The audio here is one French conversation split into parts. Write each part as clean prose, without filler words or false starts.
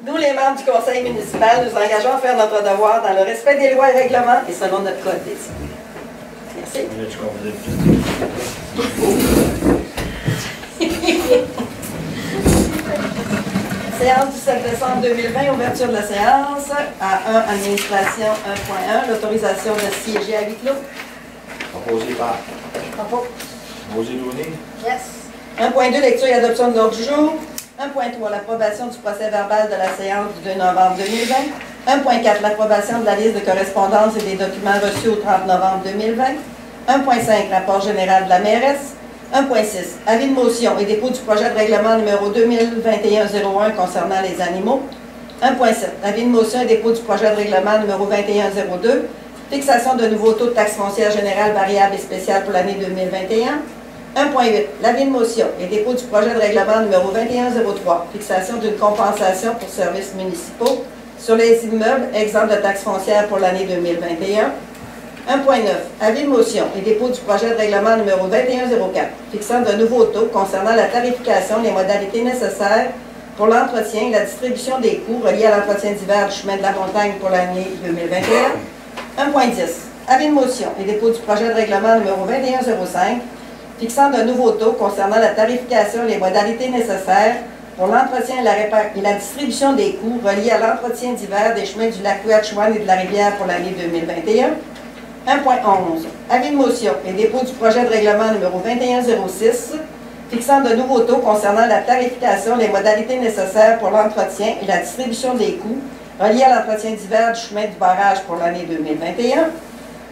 Nous, les membres du conseil municipal, nous engageons à faire notre devoir dans le respect des lois et règlements et selon notre code d'éthique. Merci. Séance du 7 décembre 2020, ouverture de la séance. À 1, administration 1.1, l'autorisation de siéger à huis clos. Proposé par José Louny. Yes. 1.2, lecture et adoption de l'ordre du jour. 1.3, l'approbation du procès verbal de la séance du 2 novembre 2020. 1.4, l'approbation de la liste de correspondance et des documents reçus au 30 novembre 2020. 1.5, rapport général de la mairesse. 1.6, avis de motion et dépôt du projet de règlement numéro 2021-01 concernant les animaux. 1.7, avis de motion et dépôt du projet de règlement numéro 21-02, fixation de nouveaux taux de taxe foncière générale variable et spéciale pour l'année 2021. 1.8, l'avis de motion et dépôt du projet de règlement numéro 21-03, fixation d'une compensation pour services municipaux sur les immeubles exempts de taxe foncière pour l'année 2021. 1.9, avis de motion et dépôt du projet de règlement numéro 2104, fixant de nouveaux taux concernant la tarification et les modalités nécessaires pour l'entretien et la distribution des coûts reliés à l'entretien d'hiver du chemin de la montagne pour l'année 2021. 1.10, avis de motion et dépôt du projet de règlement numéro 2105, fixant de nouveaux taux concernant la tarification et les modalités nécessaires pour l'entretien et la distribution des coûts reliés à l'entretien d'hiver des chemins du lac Ouatchouane et de la rivière pour l'année 2021. 1.11, avis de motion et dépôt du projet de règlement numéro 2106, fixant de nouveaux taux concernant la tarification et les modalités nécessaires pour l'entretien et la distribution des coûts reliés à l'entretien d'hiver du chemin du barrage pour l'année 2021.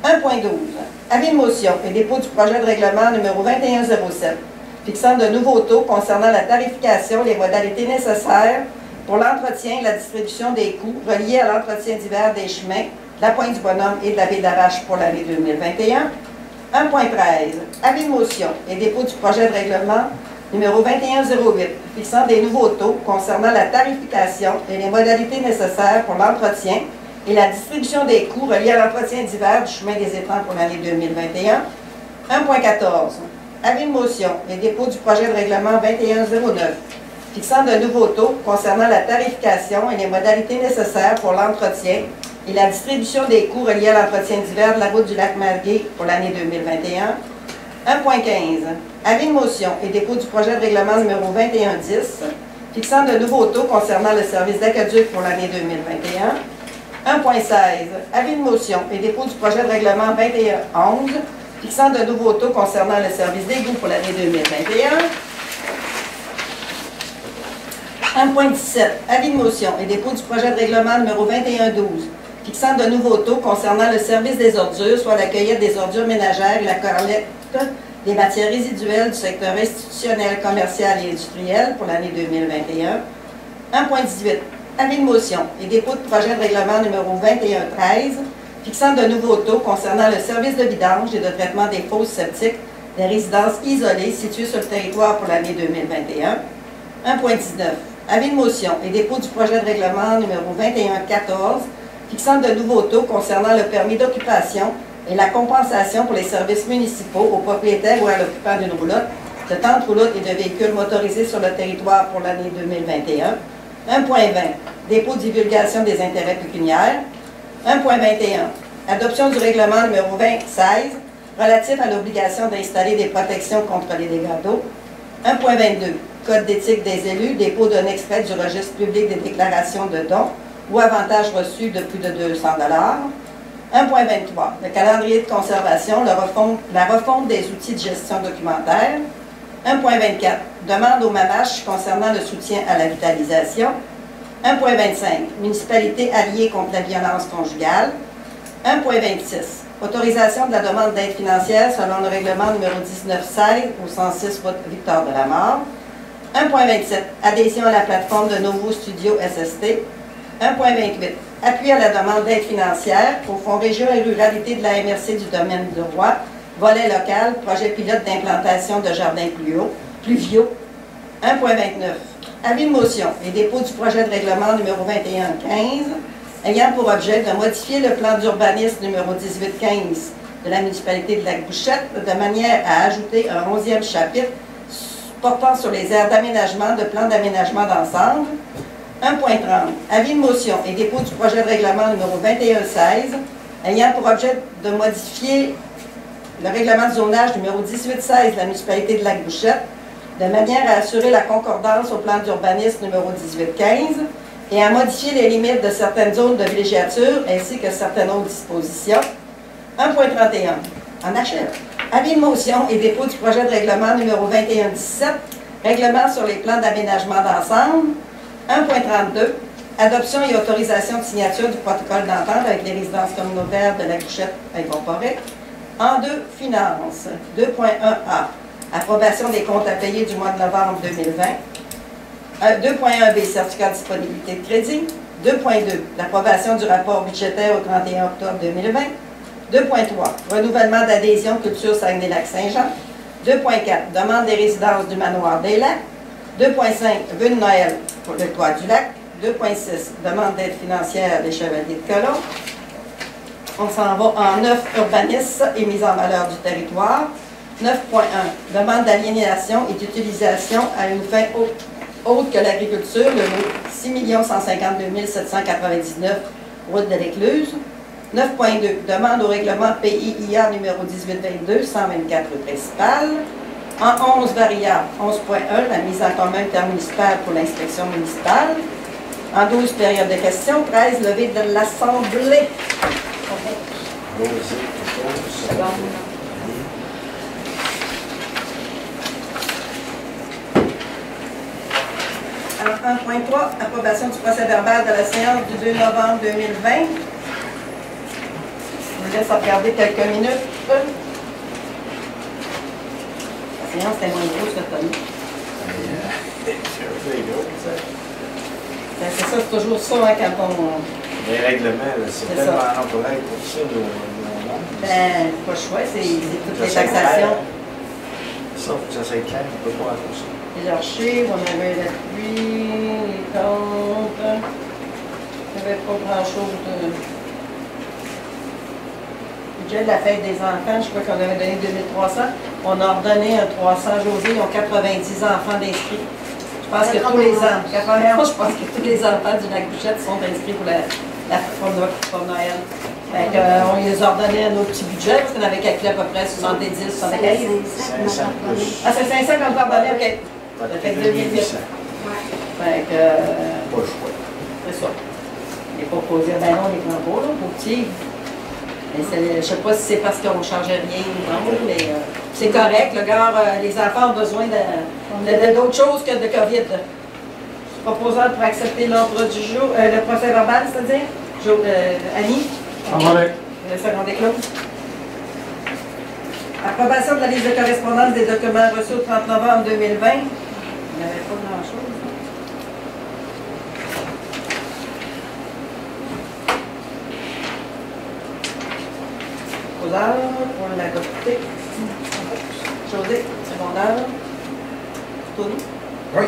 1.12, avis de motion et dépôt du projet de règlement numéro 2107, fixant de nouveaux taux concernant la tarification et les modalités nécessaires pour l'entretien et la distribution des coûts reliés à l'entretien d'hiver des chemins de la Pointe du Bonhomme et de la Baie d'Arrache pour l'année 2021. 1.13, avis de motion et dépôt du projet de règlement numéro 2108, fixant des nouveaux taux concernant la tarification et les modalités nécessaires pour l'entretien et la distribution des coûts reliés à l'entretien d'hiver du chemin des étangs pour l'année 2021. 1.14, avis de motion et dépôt du projet de règlement 2109, fixant de nouveaux taux concernant la tarification et les modalités nécessaires pour l'entretien et la distribution des coûts reliés à l'entretien d'hiver de la route du lac Marguet pour l'année 2021. 1.15, avis de motion et dépôt du projet de règlement numéro 2110, fixant de nouveaux taux concernant le service d'aqueduc pour l'année 2021. 1.16, avis de motion et dépôt du projet de règlement 2111, fixant de nouveaux taux concernant le service d'égout pour l'année 2021. 1.17, avis de motion et dépôt du projet de règlement numéro 2112, fixant de nouveaux taux concernant le service des ordures, soit la cueillette des ordures ménagères et la collecte des matières résiduelles du secteur institutionnel, commercial et industriel pour l'année 2021. 1.18, avis de motion et dépôt de projet de règlement numéro 2113, fixant de nouveaux taux concernant le service de vidange et de traitement des fosses septiques des résidences isolées situées sur le territoire pour l'année 2021. 1.19, avis de motion et dépôt du projet de règlement numéro 2114, fixant de nouveaux taux concernant le permis d'occupation et la compensation pour les services municipaux aux propriétaires ou à l'occupant d'une roulotte, de tentes roulottes et de véhicules motorisés sur le territoire pour l'année 2021. 1.20, dépôt de divulgation des intérêts pécuniaires. 1.21, adoption du règlement numéro 2016 relatif à l'obligation d'installer des protections contre les dégâts d'eau. 1.22, code d'éthique des élus, dépôt d'un extrait du registre public des déclarations de dons ou avantages reçus de plus de 200 $. 1.23, le calendrier de conservation, la refonte des outils de gestion documentaire. 1.24, demande au MAMACH concernant le soutien à la vitalisation. 1.25, municipalité alliée contre la violence conjugale. 1.26, autorisation de la demande d'aide financière selon le règlement numéro 1916 au 106 route Victor de la Mort. 1.27, adhésion à la plateforme de Novo Studio SST. 1.28, appui à la demande d'aide financière au Fonds Région et Ruralité de la MRC du domaine de Roy, volet local, projet pilote d'implantation de jardins pluviaux. 1.29, avis de motion et dépôt du projet de règlement numéro 2115, ayant pour objet de modifier le plan d'urbanisme numéro 1815 de la municipalité de Lac-Bouchette de manière à ajouter un 11e chapitre portant sur les aires d'aménagement de plan d'aménagement d'ensemble. 1.30. Avis de motion et dépôt du projet de règlement numéro 2116 ayant pour objet de modifier le règlement de zonage numéro 1816 de la municipalité de Lac-Bouchette de manière à assurer la concordance au plan d'urbanisme numéro 1815 et à modifier les limites de certaines zones de villégiature ainsi que certaines autres dispositions. 1.31. En achève. Avis de motion et dépôt du projet de règlement numéro 2117, règlement sur les plans d'aménagement d'ensemble. 1.32. Adoption et autorisation de signature du protocole d'entente avec les résidences communautaires de Lac-Bouchette incorporées. En 2, finances. 2.1a. Approbation des comptes à payer du mois de novembre 2020. 2.1b. Certificat de disponibilité de crédit. 2.2. L'approbation du rapport budgétaire au 31 octobre 2020. 2.3. Renouvellement d'adhésion Culture Saguenay-Lac-Saint-Jean. 2.4. Demande des résidences du manoir des Lacs. 2.5. Vœux de Noël pour le toit du lac. 2.6. Demande d'aide financière des Chevaliers de Colomb. On s'en va en 9. Urbanisme et mise en valeur du territoire. 9.1. Demande d'aliénation et d'utilisation à une fin autre que l'agriculture, le lot 6 152 799, route de l'Écluse. 9.2. Demande au règlement PIIA numéro 1822, 124 rue principale. En 11 variables, 11.1, la mise en commun intermunicipale pour l'inspection municipale. En 12 périodes de questions, 13 levée de l'Assemblée. En 1.3, approbation du procès verbal de la séance du 2 novembre 2020. Je vous laisse regarder quelques minutes. La séance était moins grosse cette année. Ben, c'est ça, c'est toujours ça hein, quand on... Les règlements, c'est tellement temporaire pour ça, ben, pas le choix, c'est toutes les taxations. Ça, il faut que ça soit clair, on ne peut pas faire ça. Les archives, on avait la pluie, les comptes. Il n'y avait pas grand-chose de... Budget de la fête des enfants, je crois qu'on avait donné 2300. On a ordonné un 300. José, ils ont 90 enfants d'inscrits. Je pense que tous les ans, 91, je pense que tous les enfants du Lac-Bouchette sont inscrits pour Noël. Fait on les a ordonné à nos petits budgets, parce qu'on avait calculé à peu près 70, 75. 500 plus. Ah, c'est 500 qu'on a ordonné, OK. Ça fait 2008. Fait que... Pas le choix. C'est ça. Les proposés, ben non, les grands beaux, là, pour petits. Je ne sais pas si c'est parce qu'on ne changeait rien ou non, mais c'est correct. Le gars, les enfants ont besoin d'autre chose que de COVID. Proposant pour accepter l'ordre du jour, le procès verbal, c'est-à-dire? Annie? Le second clos. Approbation de la liste de correspondance des documents reçus au 30 novembre 2020. Il n'y avait pas grand-chose. Pour l'adopter. José, secondaire. Tony? Oui.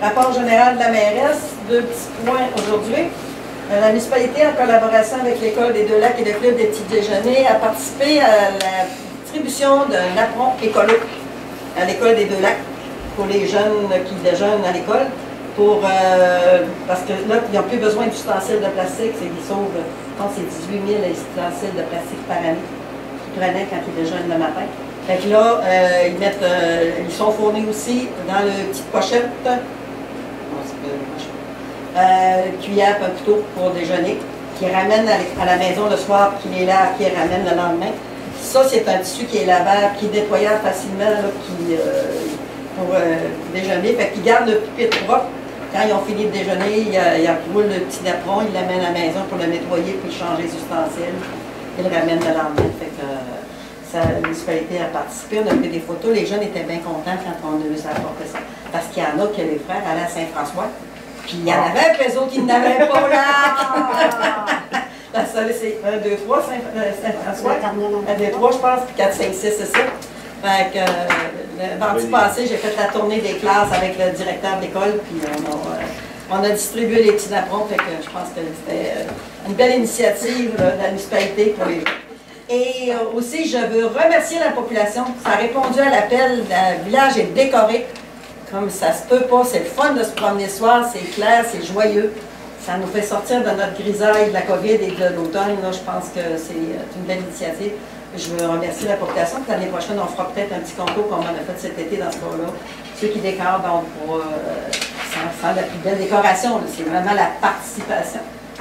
Rapport général de la mairesse, 2 petits points aujourd'hui. La municipalité, en collaboration avec l'École des Deux-Lacs et le Club des petits déjeuners, a participé à la distribution d'un apron écolo à l'École des Deux-Lacs pour les jeunes qui déjeunent à l'école. Parce que là, ils n'ont plus besoin d'ustensiles de plastique. Ils sauvent, je pense, c'est 18 000 ustensiles de plastique par année qu'ils prenaient quand ils déjeunent le matin. Fait que là, ils sont fournis aussi dans le petite pochette, cuillère, un couteau pour déjeuner, qui ramènent à la maison le soir, qui les lave, qui les ramènent le lendemain. Ça, c'est un tissu qui est lavable, qui est nettoyable facilement, là, pour déjeuner. Fait qu'ils gardent le pupitre propre. Quand ils ont fini de déjeuner, ils roulent le petit napperon, ils l'amènent à la maison pour le nettoyer, puis changer les ustensiles. Ils le ramènent le lendemain. Fait que la municipalité a participé, on a fait des photos. Les jeunes étaient bien contents quand on a eu ça apporté ça. Parce qu'il y en a que les frères allaient à Saint-François. Puis il y en avait que les autres qui n'avaient pas là. La seule, c'est 1, 2, 3, Saint-François. 1, 2, 3, je pense, puis 4, 5, 6, c'est ça. Fait que vendredi passé, j'ai fait la tournée des classes avec le directeur de l'école, puis on a distribué les petits napperons, fait que je pense que c'était une belle initiative de la municipalité pour les gens. Et aussi, je veux remercier la population. Ça a répondu à l'appel. Le village est décoré. comme ça se peut pas, c'est le fun de se promener le soir, c'est clair, c'est joyeux. Ça nous fait sortir de notre grisaille de la COVID et de l'automne. Je pense que c'est une belle initiative. Je veux remercier la population. L'année prochaine, on fera peut-être un petit concours comme on a fait cet été dans ce cas-là. Ceux qui décorent, donc, pour faire la plus belle décoration, c'est vraiment la participation.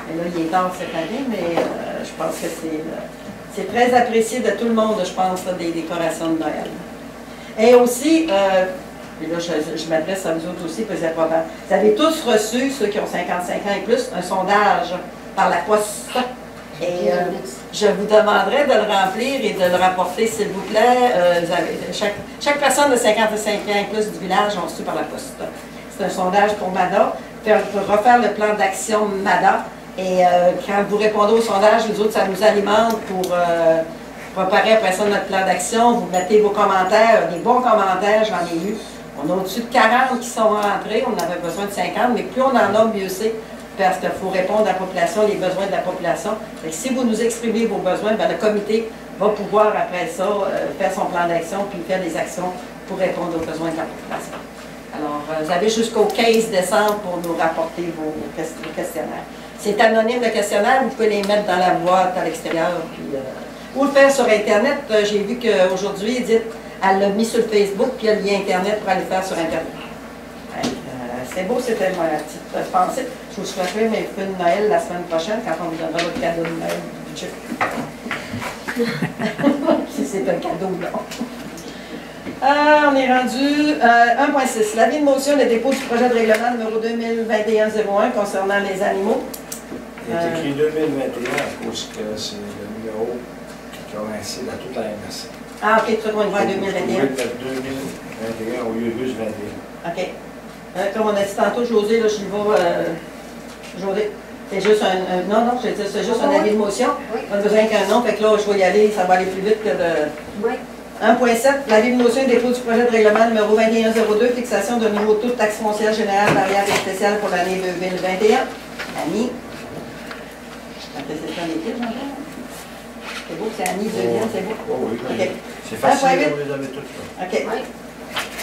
Et là, il est tard cette année, mais je pense que c'est très apprécié de tout le monde, je pense, là, des décorations de Noël. Et aussi, et là, je m'adresse à vous autres aussi, parce que vous avez tous reçu, ceux qui ont 55 ans et plus, un sondage par la Poste. Et je vous demanderai de le remplir et de le rapporter, s'il vous plaît. Chaque personne de 55 ans et plus du village a reçu par la Poste. C'est un sondage pour MADA, pour refaire le plan d'action MADA. Et quand vous répondez au sondage, nous autres, ça nous alimente pour préparer après ça notre plan d'action. Vous mettez vos commentaires, des bons commentaires, j'en ai eu. On a au-dessus de 40 qui sont rentrés, on avait besoin de 50, mais plus on en a, mieux c'est, parce qu'il faut répondre à la population, les besoins de la population. Et si vous nous exprimez vos besoins, bien, le comité va pouvoir, après ça, faire son plan d'action puis faire des actions pour répondre aux besoins de la population. Alors, vous avez jusqu'au 15 décembre pour nous rapporter vos questionnaires. C'est anonyme le questionnaire, vous pouvez les mettre dans la boîte à l'extérieur, ou le faire sur Internet. J'ai vu qu'aujourd'hui, Edith, elle l'a mis sur le Facebook, puis il y a le lien Internet pour aller le faire sur Internet. C'est beau, c'était ma petite pensée. Je vous souhaiterais mes fruits de Noël la semaine prochaine, quand on vous donnera votre cadeau de Noël du budget. Si c'est un cadeau, là. On est rendu 1.6. L'avis de motion de dépôt du projet de règlement numéro 2021-01 concernant les animaux. Il est écrit 2021 à cause que c'est le numéro qui coïncide à toute la MRC. Ah, OK, tout on y va à 2021. 2021 au lieu de juste 21. OK. Comme on a dit tantôt, José, là, je vais. José, c'est juste un. Non, c'est juste un avis de motion. Oui. On a besoin qu'un nom, fait que là, je vais y aller, ça va aller plus vite que de. Oui. 1.7, l'avis de motion dépôt du projet de règlement numéro 2102, fixation de nouveau taux de taxe foncière générale variable et spéciale pour l'année 2021. Annie. C'est beau, c'est Annie, deuxième, c'est beau. Oh, oui, oui. OK. C'est facile, 1.8. on les avait toutes là. OK. Oui.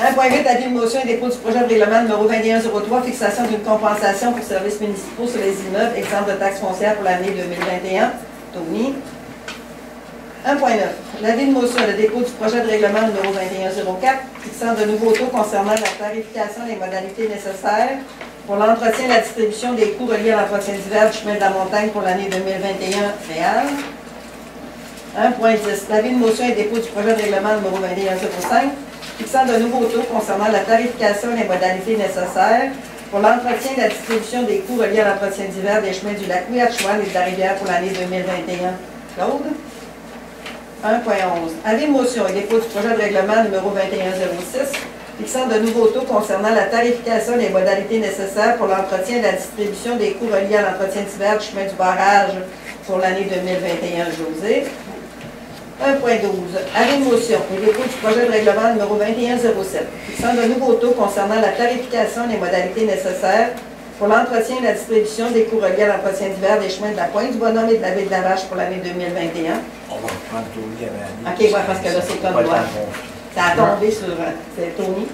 1.8, avis de motion et dépôt du projet de règlement numéro 2103, fixation d'une compensation pour services municipaux sur les immeubles, exemple de taxe foncière pour l'année 2021. Tony. 1.9. L'avis de motion et le dépôt du projet de règlement numéro 2104, fixant de nouveaux taux concernant la tarification des modalités nécessaires pour l'entretien et la distribution des coûts reliés à l'entretien d'hiver du chemin de la montagne pour l'année 2021 réel. 1.10. L'avis de motion et dépôt du projet de règlement numéro 2105, fixant de nouveaux taux concernant la tarification et les modalités nécessaires pour l'entretien et la distribution des coûts reliés à l'entretien d'hiver des chemins du lac Ouiachiouane et de la rivière pour l'année 2021. Claude? 1.11. Avis de motion et dépôt du projet de règlement numéro 2106, fixant de nouveaux taux concernant la tarification et les modalités nécessaires pour l'entretien et la distribution des coûts reliés à l'entretien d'hiver du chemin du barrage pour l'année 2021. José. 1.12. Avis de motion et dépôt du projet de règlement numéro 2107, fixant de nouveaux taux concernant la tarification et les modalités nécessaires pour l'entretien et la distribution des coûts reliés à l'entretien d'hiver des chemins de la Pointe du Bonhomme et de la Ville de la Vache pour l'année 2021. On va reprendre Tony avec Annie. OK, ouais, parce que là, c'est comme moi. Ça a tombé sur c'est Tony.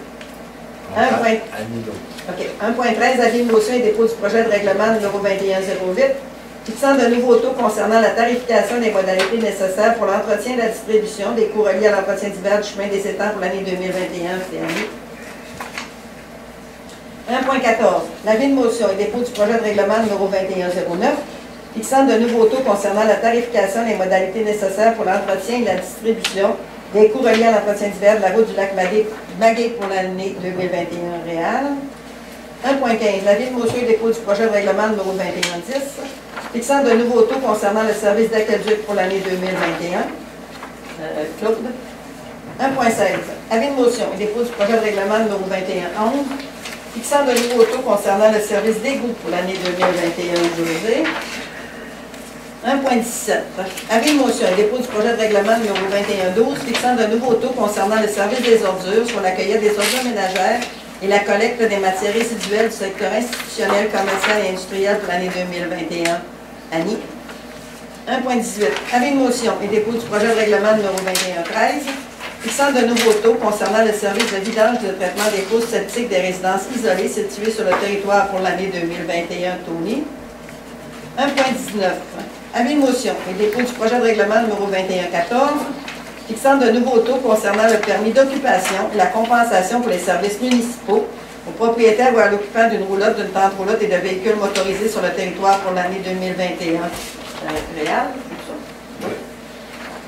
Annie, OK. 1.13, avis de motion et dépôt du projet de règlement numéro 2108, fixant de nouveaux taux concernant la tarification des modalités nécessaires pour l'entretien et la distribution des coûts reliés à l'entretien d'hiver du chemin des étangs pour l'année 2021. C'est Annie. 1.14. L'avis de motion et dépôt du projet de règlement numéro 2109, fixant de nouveaux taux concernant la tarification et les modalités nécessaires pour l'entretien et la distribution des coûts reliés à l'entretien d'hiver de la route du lac Maguet pour l'année 2021 réelle. 1.15. L'avis de motion et dépôt du projet de règlement numéro 2110, fixant de nouveaux taux concernant le service d'aqueduc pour l'année 2021. Claude. 1.16. Avis de motion et dépôt du projet de règlement numéro 2111, fixant de nouveaux taux concernant le service d'égout pour l'année 2021. José. 1.17. Avis de motion et dépôt du projet de règlement numéro 2112, fixant de nouveaux taux concernant le service des ordures sur la cueillette des ordures ménagères et la collecte des matières résiduelles du secteur institutionnel, commercial et industriel pour l'année 2021. Annie. 1.18. Avis de motion et dépôt du projet de règlement numéro 2113, Fixant de nouveaux taux concernant le service de vidange et de traitement des fosses septiques des résidences isolées situées sur le territoire pour l'année 2021, Tony. 1.19. Avis de motion et dépôt du projet de règlement numéro 2114, fixant de nouveaux taux concernant le permis d'occupation et la compensation pour les services municipaux aux propriétaires ou à l'occupant d'une roulotte, d'une tente roulotte et de véhicules motorisés sur le territoire pour l'année 2021. Réal, c'est ça? Oui.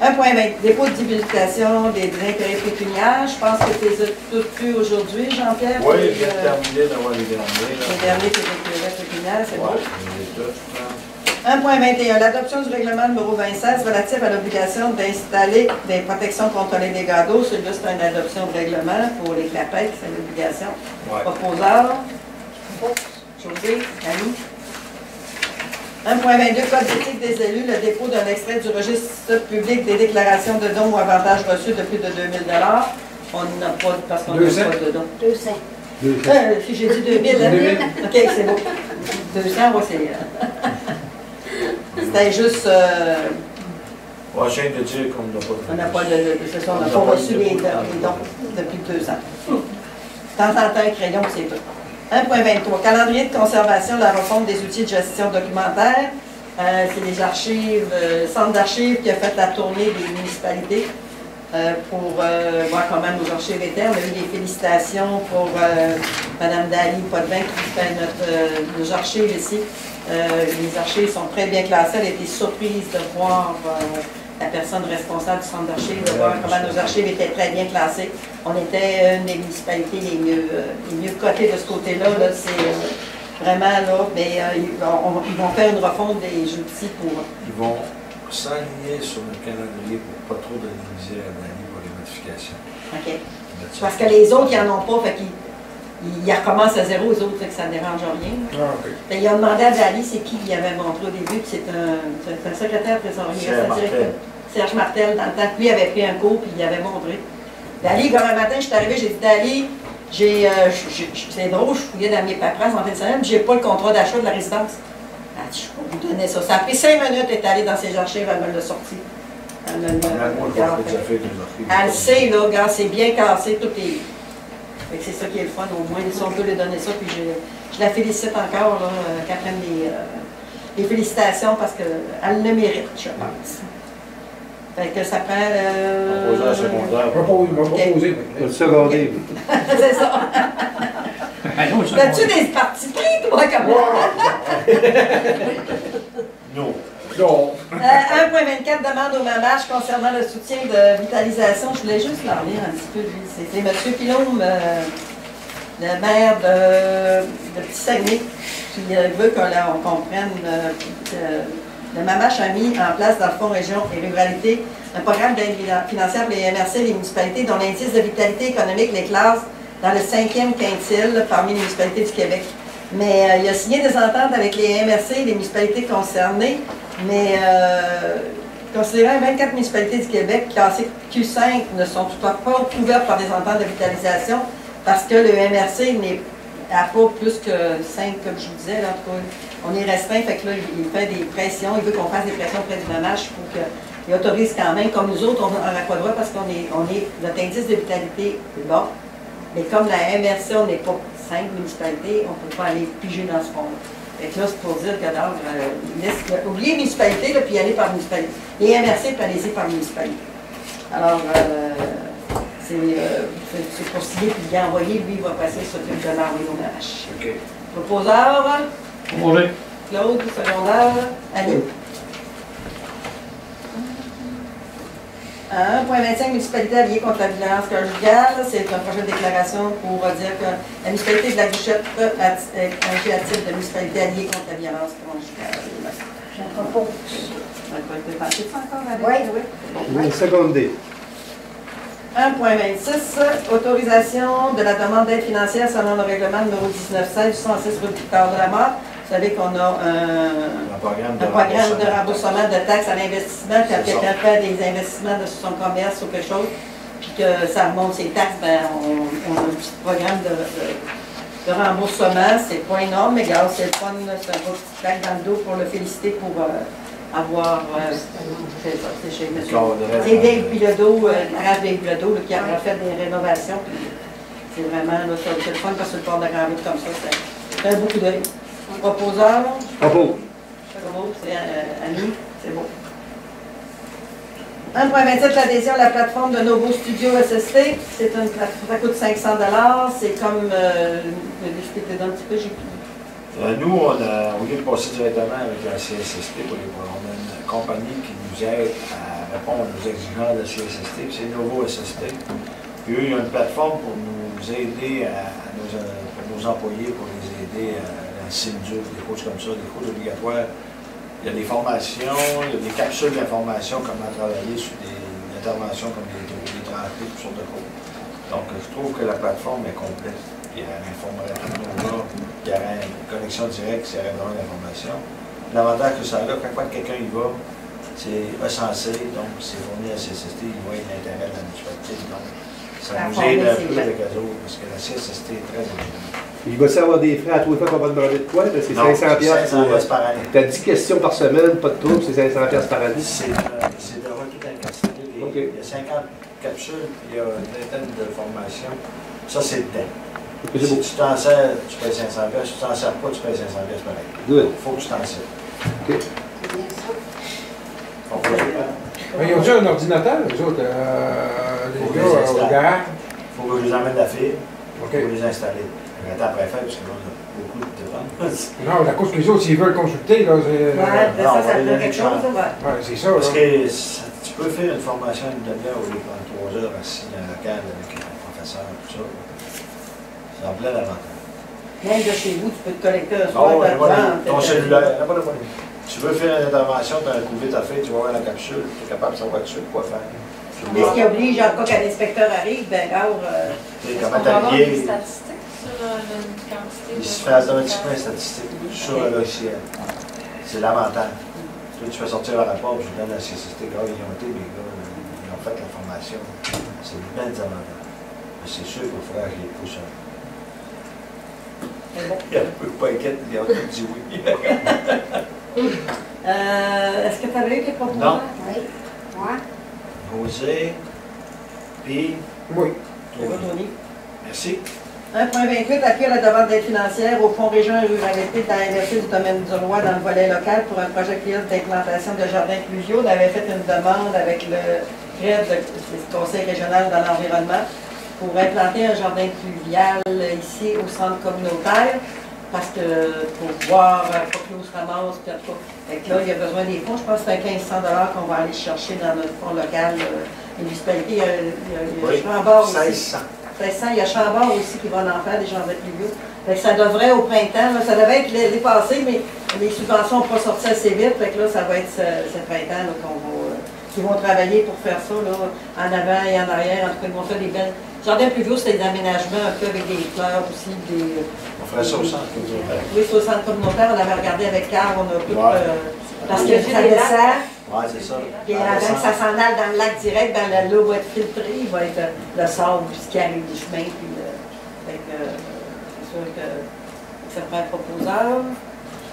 1.20. Dépôt de divulgation des intérêts pécuniaires. Je pense que tu les as toutes vues aujourd'hui, Jean-Pierre. Oui, je viens de terminer d'avoir les derniers. Les derniers intérêts pécuniaires, c'est bon. Je les ai tous, 1.21. L'adoption du règlement numéro 26 relatif à l'obligation d'installer des protections contre les dégâts d'eau. Celui-là, c'est une adoption de règlement pour les clapettes, c'est l'obligation. Ouais. Proposeur. José, Annie. 1.22. Code d'éthique des élus. Le dépôt d'un extrait du registre public des déclarations de dons ou avantages reçus de plus de 2000 $. On n'a pas, parce qu'on n'a pas de dons. 200. Si j'ai dit 2000, hein? 2000. OK, c'est beau. 200, on va essayer. C'était juste. Prochain de dire qu'on n'a pas. On n'a pas c'est ça, on n'a pas reçu les dons depuis 2 ans. De temps en temps, un crayon, c'est tout. 1.23. Calendrier de conservation de la refonte des outils de gestion documentaire. C'est les archives, le centre d'archives qui a fait la tournée des municipalités pour voir comment nos archives étaient. On a eu des félicitations pour Mme Dali Potvin qui fait nos archives ici. Les archives sont très bien classées. Elle a été surprise de voir la personne responsable du centre d'archives, de voir comment nos archives étaient très bien classées. On était une des municipalités les mieux cotées de ce côté-là. Là, c'est vraiment là, mais ils vont faire une refonte des outils pour. Ils vont s'aligner sur le calendrier pour pas trop de diviser à Dali pour les modifications. OK. Parce que les autres, ils n'en ont pas, fait qu'ils il recommence à zéro, les autres, fait que ça ne dérange rien. Ah, okay. Il a demandé à Dali, c'est qui il avait montré au début, puis c'est un secrétaire trésorier, Serge Martel, dans le temps que lui avait pris un cours, puis il avait montré. Dali, comme un matin, je suis arrivée, j'ai dit, Dali, c'est drôle, je fouillais dans mes paperasses en fin de semaine, puis j'ai pas le contrat d'achat de la résidence. Elle a dit, je peux vous donner ça. Ça a pris 5 minutes, elle est allée dans ses archives, elle me l'a sorti. Elle sait, là, regarde, c'est bien cassé, tout est. C'est ça qui est le fun, au moins, si on peut lui donner ça, puis je la félicite encore, là, qu'elle prenne les félicitations, parce qu'elle le mérite, je pense. Fait que ça prend Proposé à secondaire. Proposé. Le secondaire. C'est ça. As-tu des partis pris, toi, comme moi? Non. Non. 1.24, demande au mamage concernant le soutien de vitalisation. Je voulais juste leur lire un petit peu, lui. C'était M. Pilaume, le maire de Petit-Saguenay, qui veut qu'on comprenne. Le mamage a mis en place dans le Fonds Région et Ruralité un programme d'aide financière pour les MRC et les municipalités dont l'indice de vitalité économique les classe dans le 5e quintile parmi les municipalités du Québec. Mais il a signé des ententes avec les MRC et les municipalités concernées, mais considérant 24 municipalités du Québec classées Q5 ne sont toutefois pas couvertes par des ententes de vitalisation parce que le MRC n'a pas plus que 5, comme je vous disais. Là, en tout cas, on est restreint, fait que là, il fait des pressions, il veut qu'on fasse des pressions auprès du mamage pour qu'il autorise quand même, comme nous autres, on n'a pas droit parce qu'on est, notre indice de vitalité est bas, mais comme la MRC, on n'est pas 5 municipalités, on ne peut pas aller piger dans ce fond-là. Fait que là, c'est pour dire que oubliez les municipalités, là, puis aller par municipalité. Les MRC, puis allez-y par municipalité. Alors, c'est pour signer, puis lui envoyer, lui, il va passer sur le dollar au mamage. OK. Proposeur. Bonjour. Claude, secondaire. Annie. 1.25, municipalité alliée contre la violence conjugale. C'est un projet de déclaration pour dire que la municipalité de la Guichette agit à titre de municipalité alliée contre la violence conjugale. J'en propose. C'est encore avec? Oui. Le secondaire. 1.26, autorisation de la demande d'aide financière selon le règlement numéro 1916 du 106 rue Victor de la Mort. Vous savez qu'on a un programme de remboursement de taxes à l'investissement. Quand quelqu'un fait des investissements de son commerce ou quelque chose, puis que ça remonte ses taxes, ben, on a un petit programme de remboursement. C'est pas énorme, mais regarde, c'est le fun, c'est un petit claque dans le dos pour le féliciter pour avoir, c'est ça, c'est chez M. Cadret. C'est Dave Bilodeau, Garage Dave Bilodeau, là, qui a fait des rénovations. Puis c'est vraiment, là, c'est le fun parce que le port de Grandville comme ça, c'est un beau coup d'œil. Proposeur, Bravo. c'est Annie, c'est beau. 1,27, l'adhésion à la plateforme de Novo Studio SST. C'est une plateforme, ça coûte 500 $. C'est comme, je vais expliquer un petit peu, j'ai plus. Nous, au lieu de passer directement avec la CSST, on a une compagnie qui nous aide à répondre aux exigences de la CSST, puis c'est Novo SST. Puis eux, ils ont une plateforme pour nous aider pour nos employés, pour les aider à SIMDUR, des cours comme ça, des cours obligatoires. Il y a des formations, il y a des capsules d'information, comment travailler sur des interventions comme des tranchées, toutes sortes de cours. Donc, je trouve que la plateforme est complète. Puis elle informerait tout le monde, il y aurait une connexion directe s'il y avait besoin d'informations. L'avantage que ça a, quand quelqu'un y va, c'est recensé, donc c'est fourni à la CSST, il voit l'intérêt de la mutualité. Donc, ça nous aide un peu avec eux autres, parce que la CSST est très importante. Il va savoir des frais à tous les fois qu'on va demander de quoi? C'est 500 $500 par année. Tu as 10 questions par semaine, pas de trouble, c'est 500 $ par année. C'est d'avoir tout incapsulé. Okay. Il y a 50 capsules, il y a une vingtaine de formations. Ça, c'est dedans. Okay, Si tu t'en sers, tu payes 500 $. Si tu t'en sers pas, tu payes 500 $ pareil. Good. Il faut que tu t'en sers. OK. Mais ils ont déjà un ordinateur, les autres, les gars au garage? Il faut que je les emmène la fille. OK. Il faut les installer. On attend après faire, parce que là, on a beaucoup de demandes. Non, la cause que les autres, s'ils veulent consulter, là, c'est. Ouais, ça fait quelque chose, ça, ouais. Ouais, c'est ça, Parce là. que tu peux faire une formation d'une demi-heure au lieu de prendre 3 heures assis dans un local avec un professeur, tout ça. C'est en plein avantage. Même de chez vous, tu peux te connecter un Ah soir, ouais, ton peut-être. cellulaire, n'a pas de moyen. Tu veux faire une intervention, tu as un coup vite à faire, tu vas voir la capsule, tu es capable de savoir tout de suite quoi faire. Mais ce qui oblige, en cas qu'un inspecteur arrive, ben alors, Tu sais, Est-ce comment qu'on va avoir des t'habiller. statistiques sur la quantité Il de... se fait automatiquement une statistique sur le logiciel. C'est l'avantage. Toi, tu fais sortir un rapport, je donne à la CSST, ils ont été, les gars, ils ont fait la formation. C'est une belle avantage. Mais c'est sûr qu'il faut que je les pousse un peu. Il ne peut pas inquiète, il a dit oui. est-ce que tu avais eu tes propos? Non. Oui. Ouais. José, puis, Oui. Tony. merci. 1,28, appui à la demande d'aide financière au Fonds Région et Ruralité dans l'inversion du domaine du roi dans le volet local pour un projet pilote d'implantation de jardins pluviaux. On avait fait une demande avec le CRED, le Conseil régional dans l'environnement, pour implanter un jardin pluvial ici au centre communautaire, parce que pour voir, pas que l'eau se ramasse, puis en tout cas, fait que là, il y a besoin des fonds. Je pense que c'est un 1500 $ qu'on va aller chercher dans notre fonds local. Municipalité, il y a Chambord aussi. 1600. 1600, il y a Chambord aussi qui va en faire des jardins pluviaux. Fait que ça devrait au printemps, là, ça devait être l'été passé, mais les subventions n'ont pas sorti assez vite. Fait que là, ça va être ce printemps là, qu'ils vont travailler pour faire ça, là, en avant et en arrière. En tout cas, ils vont faire des belles. Jardins pluviaux, c'est des aménagements un peu avec des fleurs aussi. On ferait ça au centre communautaire. Oui, c'est au centre communautaire. On avait regardé avec Carl, on a tout. Ouais. Parce que ça descend. Oui, c'est ça. Puis avant que ça s'en aille dans le lac direct, l'eau va être filtrée, il va être le sable, puis ce qui arrive du chemin. Puis, c'est sûr que ça prend un proposeur.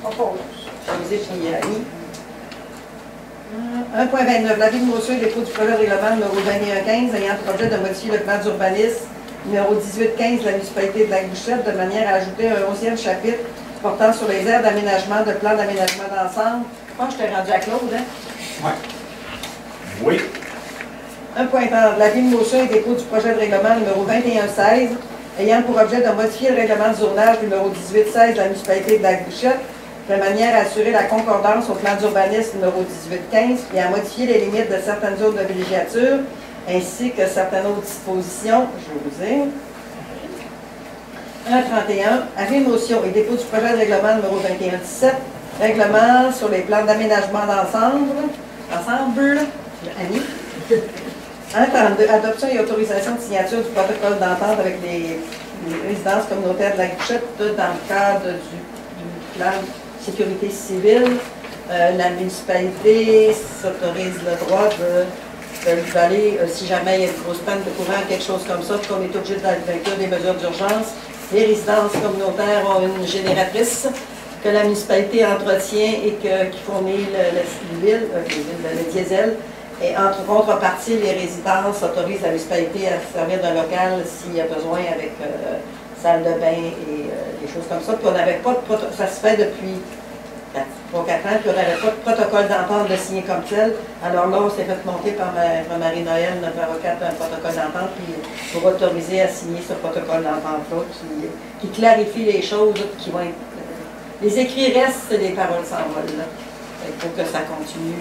José puis Annie. 1,29. L'avis de motion et dépôt du projet de règlement numéro 2115 ayant pour objet de modifier le plan d'urbanisme numéro 1815 de la municipalité de Lac-Bouchette de manière à ajouter un 11e chapitre portant sur les aires d'aménagement, de plan d'aménagement d'ensemble. Je pense que je t'ai rendu à Claude, hein? Oui. 1.30. L'avis de motion et dépôt du projet de règlement numéro 2116 ayant pour objet de modifier le règlement de zonage numéro 1816 de la municipalité de Lac-Bouchette de manière à assurer la concordance au plan d'urbanisme numéro 1815 et à modifier les limites de certaines zones de villégiature ainsi que certaines autres dispositions. José. 1.31. Avis de motion et dépôt du projet de règlement numéro 2117. Règlement sur les plans d'aménagement d'ensemble. Annie. 1.32. Adoption et autorisation de signature du protocole d'entente avec les résidences communautaires de la Bouchette dans le cadre du plan de sécurité civile. La municipalité s'autorise le droit d'aller, si jamais il y a une grosse panne de courant, quelque chose comme ça, qu'on est obligé d'inclure des mesures d'urgence. Les résidences communautaires ont une génératrice que la municipalité entretient et qui fournit le diesel. Et en contrepartie, les résidences autorisent la municipalité à se servir d'un local s'il y a besoin avec salle de bain et des choses comme ça. Puis on n'avait pas de protocole, ça se fait depuis 3-4 ans, puis on n'avait pas de protocole d'entente de signer comme tel. Alors là, on s'est fait monter par Marie-Noël, notre avocate, un protocole d'entente pour autoriser à signer ce protocole d'entente-là qui clarifie les choses, qui vont être... les écrits restent, les paroles s'envolent. Il faut que ça continue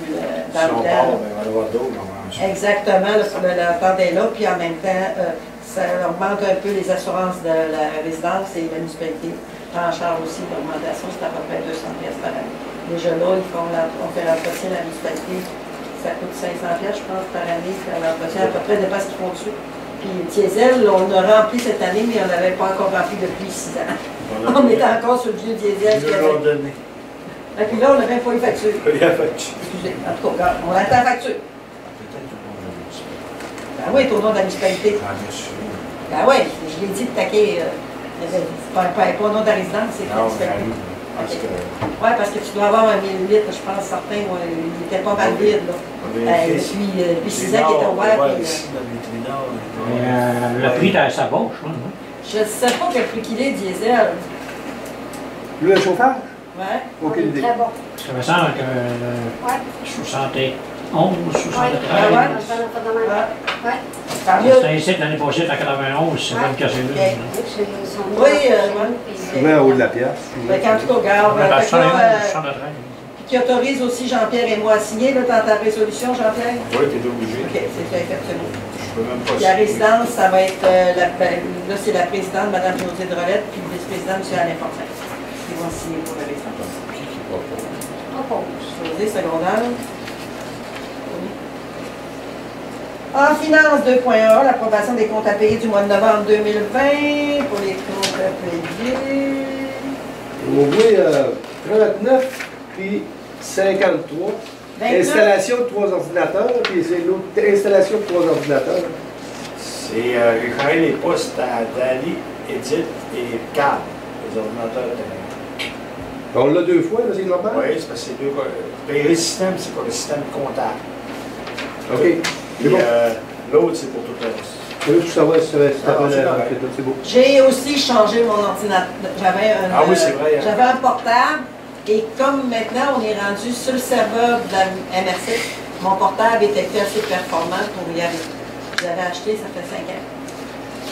dans le temps. On va avoir d'autres, normalement. Exactement, l'entente est là, puis en même temps, ça augmente un peu les assurances de la résidence et la municipalité prend en charge aussi l'augmentation, c'est à peu près 200 pièces par année. Déjà là, on fait l'entretien de la municipalité, ça coûte 500 pièces, je pense, par année, faire l'entretien, à peu près, dépend ce qu'ils font dessus. Puis diesel, on a rempli cette année, mais on n'avait pas encore rempli depuis 6 ans. On était encore sur le vieux diesel. Et puis là, on n'a même pas eu facture. Excusez, en tout cas, on attend la facture. Ben oui, au nom de la municipalité. Ben oui, je l'ai dit de taquer. C'est pas au nom de la résidence, c'est la municipalité. Oui, parce que tu dois avoir un 1000 litres, je pense, certains, il était pas mal vide. Depuis 6 ans qu'il était ouvert. Le prix de sa gauche, hein? Je ne sais pas quel prix qu'il est, diesel. Le chauffage? Oui. Aucune idée. Très bon. Ça me semble que 71, 73. Ouais. Tant mieux. C'était ici l'année passée, à 91, c'est même cassé là. Oui, Souvent en haut de la pièce. quand tu regardes, qui autorise aussi Jean-Pierre et moi à signer là, dans ta résolution, Jean-Pierre? Oui, tu es obligé. OK, c'est effectivement. Je peux même pas Puis la résidence, ça va être, là c'est la présidente, Mme Josée Drolette, puis le vice-président, M. Alain Fortin. Ils vont signer pour la résidence. Josée, secondaire. En finance 2.1, l'approbation des comptes à payer du mois de novembre 2020 pour les comptes à payer. On voit 39 puis 53. 29. Installation de 3 ordinateurs, puis c'est l'autre installation de 3 ordinateurs. C'est j'ai créé les postes à Dali, Edith et Carl, les ordinateurs. On l'a 2 fois, là, c'est normal? Oui, c'est parce que c'est deux. Payer le système, c'est pour le système comptable. OK. Puis Bon. l'autre, c'est pour tout le reste. Je veux savoir si c'est beau. J'ai aussi changé mon ordinateur. Ah oui, c'est vrai. J'avais un portable et comme maintenant on est rendu sur le serveur de la MRC, mon portable était assez performant pour y aller. Je l'avais acheté, ça fait 5 ans.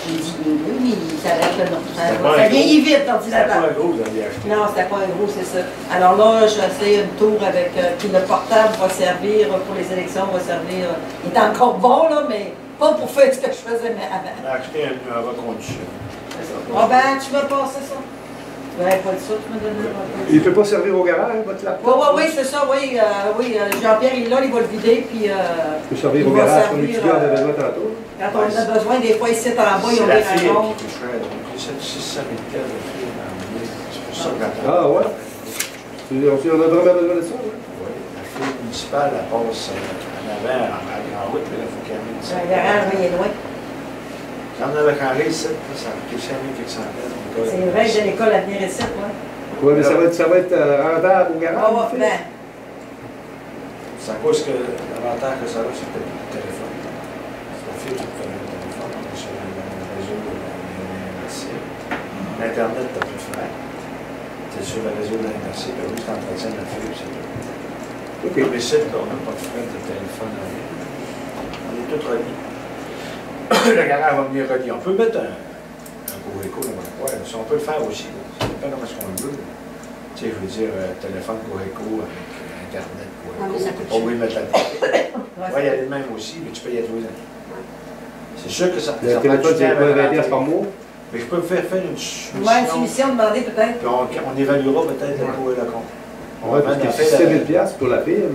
J'ai dit, oui, ça va être le nom. Ça vieillit vite, l'ordinateur. C'était pas un gros, vous aviez acheté. Non, c'était pas un gros, c'est ça. Alors là, je fais une tour avec. Puis le portable va servir pour les élections, va servir. Il est encore bon, là, mais pas pour faire ce que je faisais avant. On a acheté un reconduction. Ah ben, tu m'as passé ça. Ouais, pas de ça, tu m'as donné un Il ne peut pas servir au garage, votre laptop? Oui, c'est ça, oui. Jean-Pierre, il est là, il va le vider, puis. Il peut servir au garage comme l'étudiant avait besoin tantôt. Quand on en a besoin, des fois, ici, en bas, ils ont C'est la des fille rencontres. qui est chère. Donc, c'est 600 000 pièces de fille dans le milieu. C'est pour ça que la Ah ouais? On a vraiment besoin de ça, oui? Oui, la fille municipale, elle passe en avant, à la grande route, mais là, il faut qu'elle mette ça. Le garage, oui, il est loin. Quand on avait carré ici, ça a coûté 5 000 quelques centaines. C'est vrai que j'ai l'école à venir ici, moi. Oui, mais ça va être rentable au garage. Ah, ben. C'est à cause que l'avantage que ça a, c'est peut-être le téléphone. C'est la fille qui connaît le téléphone, on est sur le réseau de la MRC. L'Internet, t'as plus de frais. T'es sur le réseau de la MRC, puis oui, t'entretiens la fibre, c'est tout. OK. Mais c'est là, on n'a pas de frais de téléphone à rien. On est tous reliés. Le garage va venir relier. On peut mettre un Cogeco dans le coin. Ça, on peut le faire aussi. Ça dépend comment est-ce qu'on le veut. Tu sais, je veux dire, téléphone Cogeco avec Internet Cogeco. mais ça T'es coûte pas obligé de mettre la télé. Ouais, Oui, il y a les mêmes aussi, mais tu peux y aller tous les ans. C'est sûr que ça Le téléphone, c'est pas 20 pièces par mois? Mais je peux faire une soumission. Ouais, une soumission demandée peut-être. Puis on évaluera peut-être le pour et le contre. Oui, parce que si c'est 7 000 pièces pour la fibre,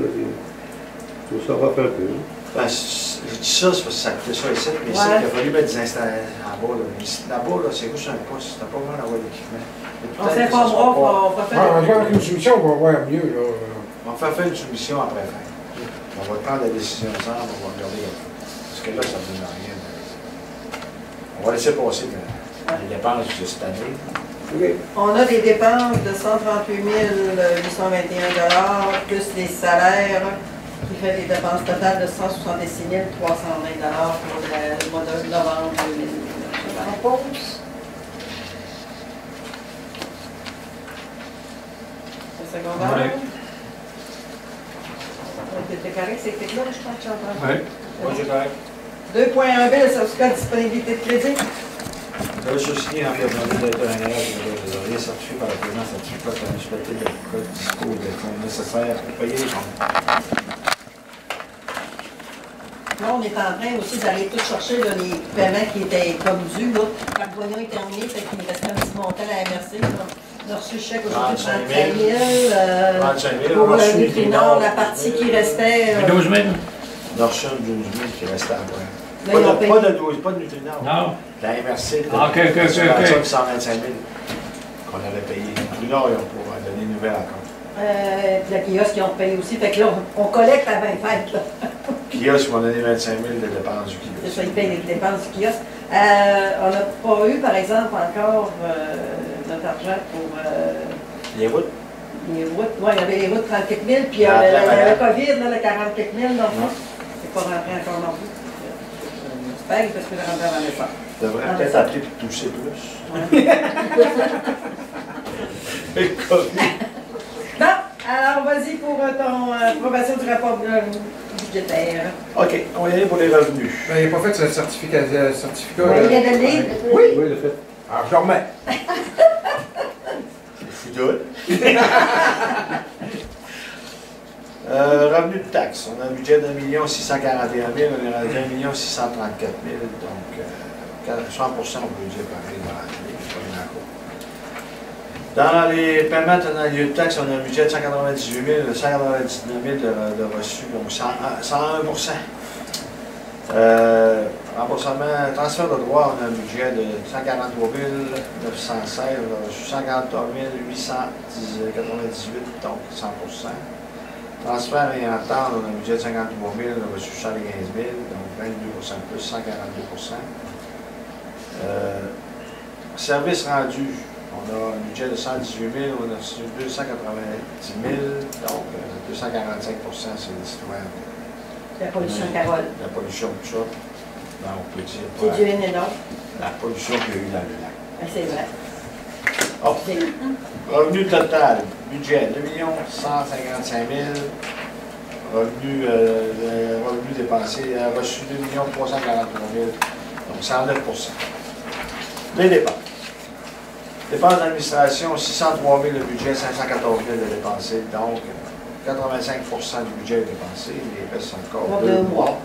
tout ça va faire un peu. Ben, je dis ça, c'est parce que ça coûtait ça ici, mais ici, Ouais. il a fallu mettre des installations en bas. Là. Mais ici, là-bas, là, c'est juste un poste, t'as pas besoin d'avoir d'équipement. Mais On peut-être que ça s'informera, sera pas- on va Ah, faire. avec une soumission, on va voir mieux, là. On va faire une soumission après fin. On va prendre la décision ensemble, on va regarder comme ça. Parce que là, ça ne donne rien. On va laisser passer les dépenses de cette année. OK. On a des dépenses de 138 821 plus les salaires, qui fait des dépenses totales de 166 320 pour le mois de novembre 2000. Je pause. Le secondaire. Ouais. T'es correct, c'est là, je pense que tu entends. Oui. Moi, j'ai correct. 2.1B, le certificat de disponibilité de crédit. Vous avez souligné en permanence d'être un élève de rien certifié par le président certifié par la municipalité de code dispo des fonds nécessaires pour payer les comptes. Là, on est en train aussi d'aller tout chercher là, les paiements qui étaient comme dus. Là. Quand le voyant est terminé, fait qu'il nous restait un petit montant à la MRC. Là. On a reçu le chèque aujourd'hui de 35 000. 35 000, Pour on a reçu Nutrinor, la partie qui restait. 12 000? On a reçu un 12 000 qui restait à point. Là, ils ont payé. Pas de 12, pas de Nutrinor. Non. La MRC, Ah, ok. 125 000 qu'on avait payé. Nutrinor, ils ont pour donner une nouvelle encore. Puis la kiosque, ils ont payé aussi. Fait que là, on collecte à 20 fêtes. Là. Kiosque, ils m'ont donné 25 000 de dépenses du C'est kiosque. ça, ils payent les dépenses du kiosque. On n'a pas eu, par exemple, encore notre argent pour Les routes, les routes. Oui, il y avait les routes 30 quelques mille, puis Ah, le COVID, là, le 40 quelques mille, dans le fond. C'est pas rentré encore non plus. J'espère parce que je rentrer avant les fêtes. tu devrais peut-être appeler pour toucher plus. Ouais. Le COVID. Bon, alors vas-y pour ton approbation du rapport budgétaire. OK, on va y aller pour les revenus. Ben, il n'a pas fait ce certificat. Il vient de le lire. Oui. Oui, le fait. Alors, je le remets. Foudoule. Revenu de taxes. On a un budget d'1 641 000, on est rendu à 1 634 000, donc 100% on peut dire pareil dans l'année, c'est pas une accord. Dans les paiements tenant lieu de taxes, on a un budget de 198 000, 199 000 de reçus, donc 101%. Remboursement, transfert de droit, on a un budget de 143 916, on a reçu 53 898, donc 100%. Transfert et entente, on a un budget de 53 000, on a reçu 115 000, donc 22% de plus, 142%. Services rendus, on a un budget de 118 000, on a reçu 290 000, donc 245%, c'est l'histoire La pollution, Carole. la pollution, tout ça. Ben, on peut dire C'est pas du N et non. la pollution qu'il y a eu dans le lac. C'est vrai. Oh. Revenu total, budget 2 155 000. Revenu dépensé, reçu 2 343 000, donc 109%. Les dépenses. Dépenses d'administration, 603 000 le budget, 514 000 de dépensé, donc 85% du budget est dépensé, il reste encore 2 mois.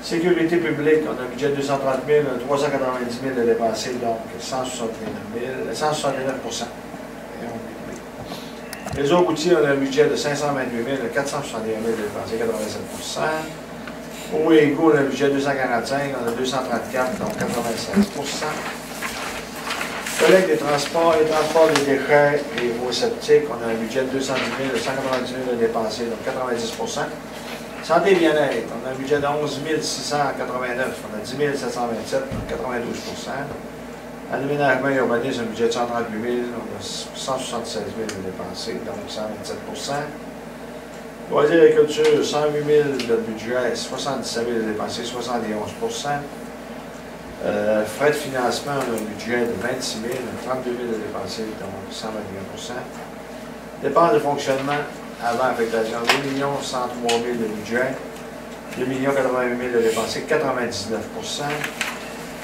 Sécurité publique, on a un budget de 230 000, 390 000 de dépensé, donc 169%. Réseau routier, on a un budget de 528 000, 461 000 de dépensé, 87%. Eau et égout, on a un budget de 245, on a 234, donc 96%. Collecte des transports des déchets et eaux septiques, on a un budget de 210 000, 190 000 de dépensé, donc 90%. Santé et bien-être, on a un budget de 11 689, on a 10 727, donc 92%. Aménagement et urbanisme, un budget de 138 000, on a 176 000 de dépensés, donc 127%. Loisirs et culture, 108 000 de budget, 77 000 de dépensés, 71%. Frais de financement, on a un budget de 26 000, 32 000 de dépensés, donc 121%. Dépenses de fonctionnement avant affectation, 2 103 000 de budget, 2 88 000 de dépensés, 99%.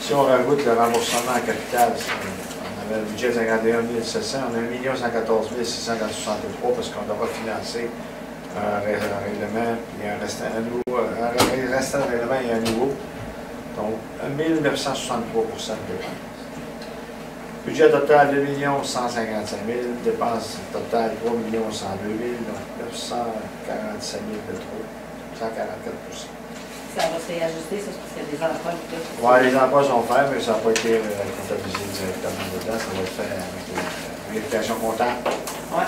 Si on rajoute le remboursement en capital, on avait un budget de 51 700, on a 1 114 663 parce qu'on aura financé un règlement, puis un restant de règlement et un nouveau. Donc, 1 963% de dépenses. Budget total 2 155 000, dépenses totales 3 102 000, donc 947 000 de trop, 144%. Ça va s'ajuster, ça, parce qu'il y a des emprunts et tout. Oui, les emplois sont faits, mais ça n'a pas été comptabilisé directement dedans. Ça va être fait avec la vérification comptable. Oui.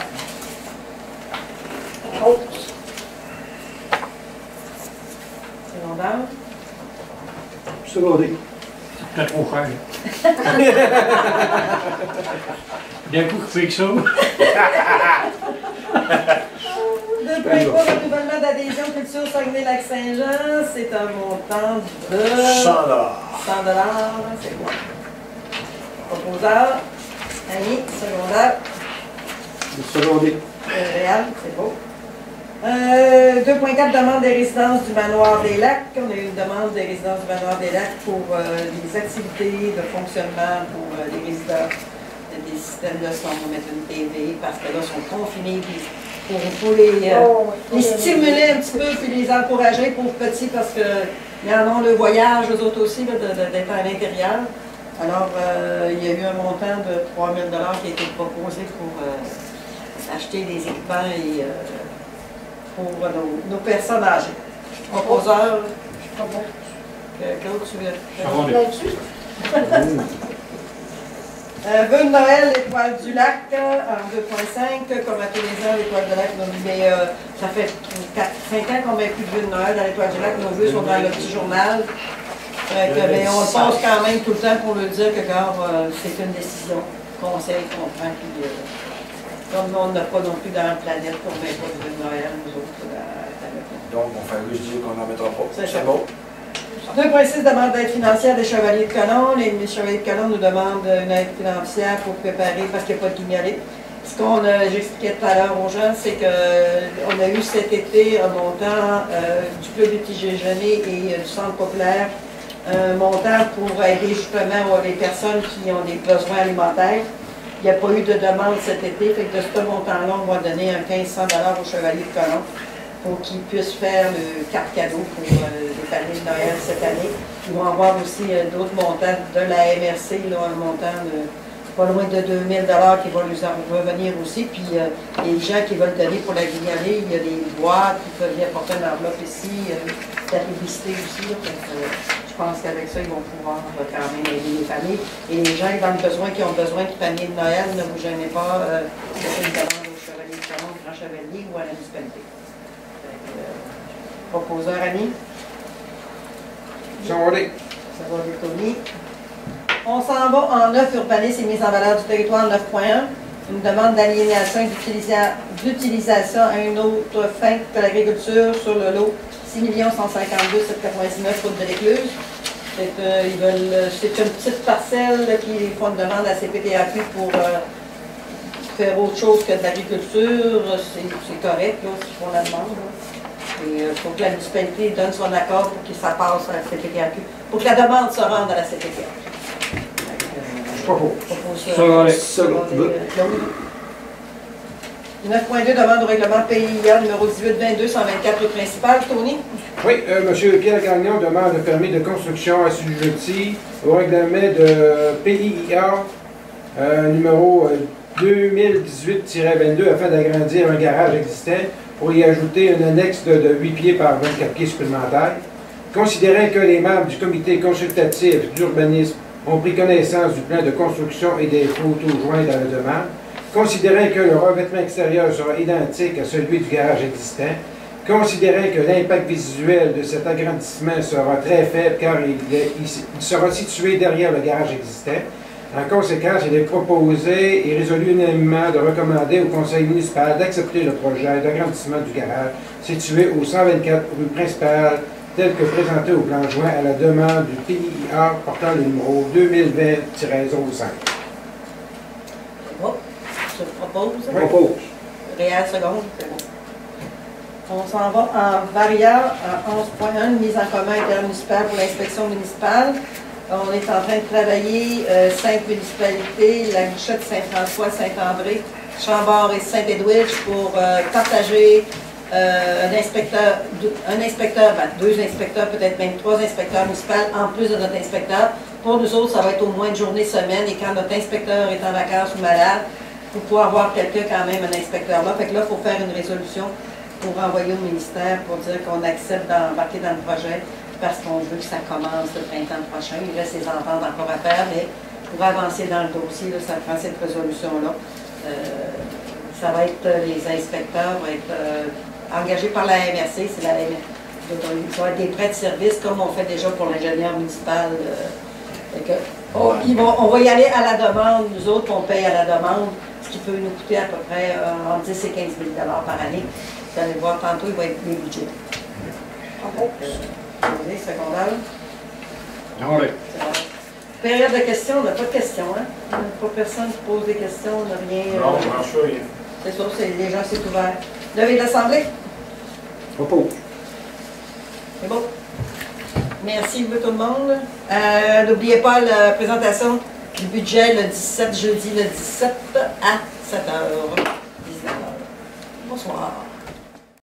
Autre. Secondaire. Secondé. C'était trop cher. D'un coup, je fais que ça. 2,3 renouvellement d'adhésion culture Saguenay-Lac-Saint-Jean, c'est un montant de 100 $. 100 $, c'est quoi? Proposeur, Annie, secondaire, Le secondé. Réal, c'est beau. 2,4 demande des résidences du Manoir des Lacs. On a eu une demande des résidences du Manoir des Lacs pour des activités de fonctionnement pour les résidents, des systèmes de son, on va mettre une TV parce que là, ils sont confinés. Puis pour les stimuler un petit peu puis les encourager pour petits parce qu'ils en ont le voyage, eux autres aussi, d'être à l'intérieur. Alors, il y a eu un montant de 3 000 $ qui a été proposé pour acheter des équipements et pour nos personnes âgées. Proposeur, Claude, tu veux? Vœux de Noël, l'Étoile du Lac, en 2,5, comme à tous les ans, l'Étoile du Lac, mais ça fait 5 ans qu'on met plus de vœux de Noël dans l'Étoile du Lac, nos vœux sont dans le petit journal. Mais on le passe quand même tout le temps pour le dire que c'est une décision, conseil qu'on prend. Puis, comme on n'a pas non plus dans la planète, on ne met pas de vœux de Noël, nous autres, Donc, on fait juste dire qu'on n'en mettra pas. C'est bon. 2,6 demande d'aide financière des Chevaliers de Colomb. Les Chevaliers de Colomb nous demandent une aide financière pour préparer parce qu'il n'y a pas de guignolé. Ce qu'on j'expliquais tout à l'heure aux gens, c'est qu'on a eu cet été un montant du Club du Déjeuner et du Centre populaire, un montant pour aider justement les personnes qui ont des besoins alimentaires. Il n'y a pas eu de demande cet été, fait que de ce montant-là, on va donner un 1 500 $ aux Chevaliers de Colomb pour qu'ils puissent faire le carte cadeau pour les familles de Noël cette année. Ils vont avoir aussi d'autres montants de la MRC, là, un montant de pas loin de 2 000 $ qui va lui revenir aussi. Puis les gens qui veulent donner pour la guignolée, il y a des boîtes qui peuvent y apporter une enveloppe ici, la publicité aussi. Là, je pense qu'avec ça, ils vont pouvoir quand même aider les familles. Et les gens qui ont besoin de panier de Noël, ne vous gênez pas, faites une demande au Chevalier de Colomb, Grand Chevalier ou à la municipalité. Proposeur Annie. Ça va aller. Ça va aller, Tony. On s'en va en 9, urbanisme et mise en valeur du territoire 9.1. Une demande d'aliénation et d'utilisation à une autre fin que l'agriculture sur le lot 6 152 799 route de l'Écluse. C'est une petite parcelle qui font une demande à CPTAQ pour faire autre chose que de l'agriculture. C'est correct, là, si on la demande. Il faut que la municipalité donne son accord pour que ça passe à la CPTAQ, pour que la demande se rende à la CPTAQ. Je propose. Ça va aller. 9.2, demande au règlement PIA numéro 1822 124 rue principale. Tony? Oui, M. Pierre Gagnon demande un permis de construction assujetti au règlement de PIA numéro 2018-22 afin d'agrandir un garage existant pour y ajouter une annexe de 8 pieds par 24 pieds supplémentaires. Considérant que les membres du comité consultatif d'urbanisme ont pris connaissance du plan de construction et des photos joints dans la demande, considérant que le revêtement extérieur sera identique à celui du garage existant, considérant que l'impact visuel de cet agrandissement sera très faible car il sera situé derrière le garage existant. En conséquence, il est proposé et résolu unanimement de recommander au conseil municipal d'accepter le projet d'agrandissement du garage situé au 124 rue principale tel que présenté au plan joint à la demande du PIA portant le numéro 2020-05. Oh, je propose. Oui. Propose. Réal seconde, c'est bon. On s'en va en variant à 11.1, mise en commun intermunicipale pour l'inspection municipale. On est en train de travailler 5 municipalités, la Guichette, Saint-François, Saint-André, Chambord et Saint-Edwidge pour partager deux inspecteurs, peut-être même 3 inspecteurs municipaux en plus de notre inspecteur. Pour nous autres, ça va être au moins une journée, semaine, et quand notre inspecteur est en vacances ou malade, pour pouvoir avoir quelqu'un quand même, un inspecteur là. Fait que là, il faut faire une résolution pour envoyer au ministère pour dire qu'on accepte d'embarquer dans le projet parce qu'on veut que ça commence le printemps prochain. Il reste des ententes encore à faire, mais pour avancer dans le dossier, là, ça prend cette résolution-là. Ça va être, les inspecteurs vont être engagés par la MRC, c'est la MRC. Ça va être des prêts de service comme on fait déjà pour l'ingénieur municipal Fait que, on va y aller à la demande. Nous autres, on paye à la demande, ce qui peut nous coûter à peu près entre 10 et 15 000 par année. Vous allez voir tantôt, il va être les budgets. Secondaire. Oui. Période de questions, on n'a pas de questions, hein? Il n'y a pas personne qui pose des questions, on n'a rien. Non, je m'en suis rien. C'est ça, les gens, c'est ouvert. Levée de l'Assemblée? Propos. C'est bon. Merci tout le monde. N'oubliez pas la présentation du budget le 17, jeudi le 17 à 7h. 19h. Bonsoir.